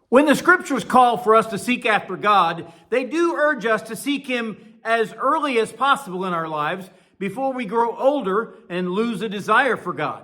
When the scriptures call for us to seek after God, they do urge us to seek Him as early as possible in our lives before we grow older and lose a desire for God.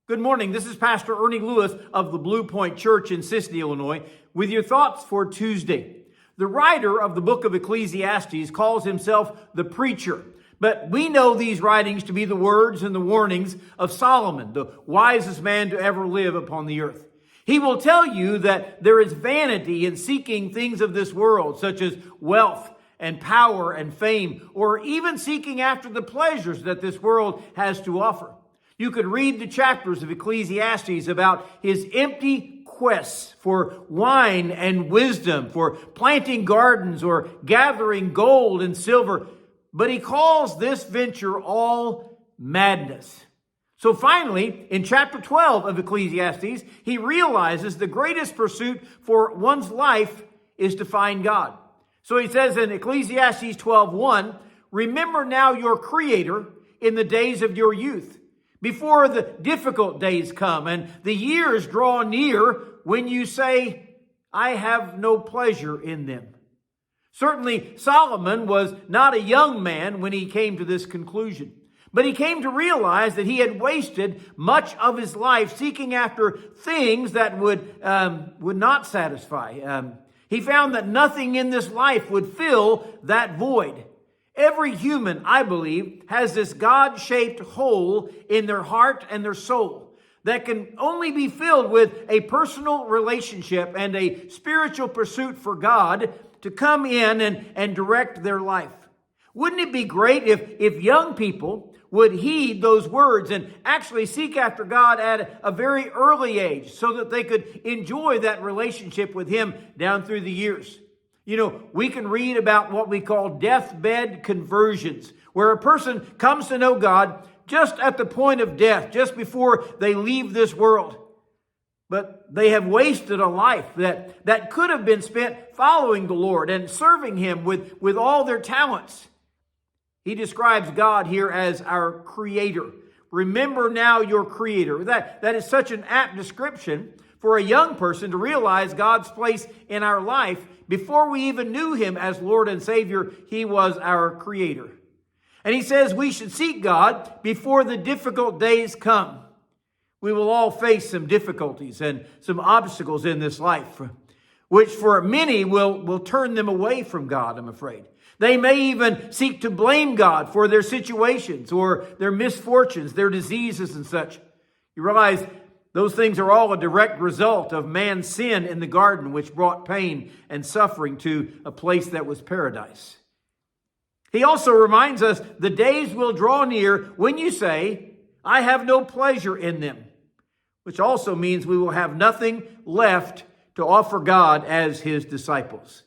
Good morning. This is Pastor Ernie Lewis of the Blue Point Church in Sicily, Illinois, with your thoughts for Tuesday. The writer of the book of Ecclesiastes calls himself the preacher, but we know these writings to be the words and the warnings of Solomon, the wisest man to ever live upon the earth. He will tell you that there is vanity in seeking things of this world, such as wealth and power and fame, or even seeking after the pleasures that this world has to offer. You could read the chapters of Ecclesiastes about his empty quests for wine and wisdom, for planting gardens or gathering gold and silver, but he calls this venture all madness. So finally, in chapter 12 of Ecclesiastes, he realizes the greatest pursuit for one's life is to find God. So he says in Ecclesiastes 12:1, "Remember now your Creator in the days of your youth, before the difficult days come and the years draw near when you say, 'I have no pleasure in them.'" Certainly, Solomon was not a young man when he came to this conclusion. But he came to realize that he had wasted much of his life seeking after things that would not satisfy. He found that nothing in this life would fill that void. Every human, I believe, has this God-shaped hole in their heart and their soul that can only be filled with a personal relationship and a spiritual pursuit for God to come in and direct their life. Wouldn't it be great if young people would heed those words and actually seek after God at a very early age so that they could enjoy that relationship with Him down through the years? You know, we can read about what we call deathbed conversions, where a person comes to know God just at the point of death, just before they leave this world. But they have wasted a life that could have been spent following the Lord and serving Him with all their talents. He describes God here as our Creator. Remember now your Creator. That is such an apt description for a young person to realize God's place in our life. Before we even knew Him as Lord and Savior, He was our Creator. And He says we should seek God before the difficult days come. We will all face some difficulties and some obstacles in this life, which for many will turn them away from God, I'm afraid. They may even seek to blame God for their situations or their misfortunes, their diseases and such. You realize those things are all a direct result of man's sin in the garden, which brought pain and suffering to a place that was paradise. He also reminds us the days will draw near when you say, "I have no pleasure in them," which also means we will have nothing left to offer God as His disciples.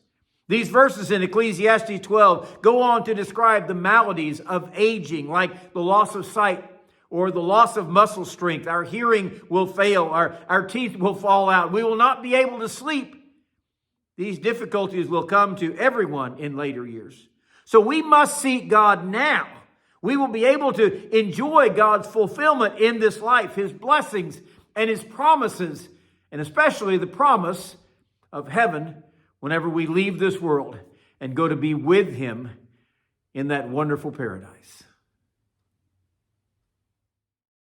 These verses in Ecclesiastes 12 go on to describe the maladies of aging, like the loss of sight or the loss of muscle strength. Our hearing will fail. Our teeth will fall out. We will not be able to sleep. These difficulties will come to everyone in later years. So we must seek God now. We will be able to enjoy God's fulfillment in this life, His blessings and His promises, and especially the promise of heaven whenever we leave this world and go to be with Him in that wonderful paradise.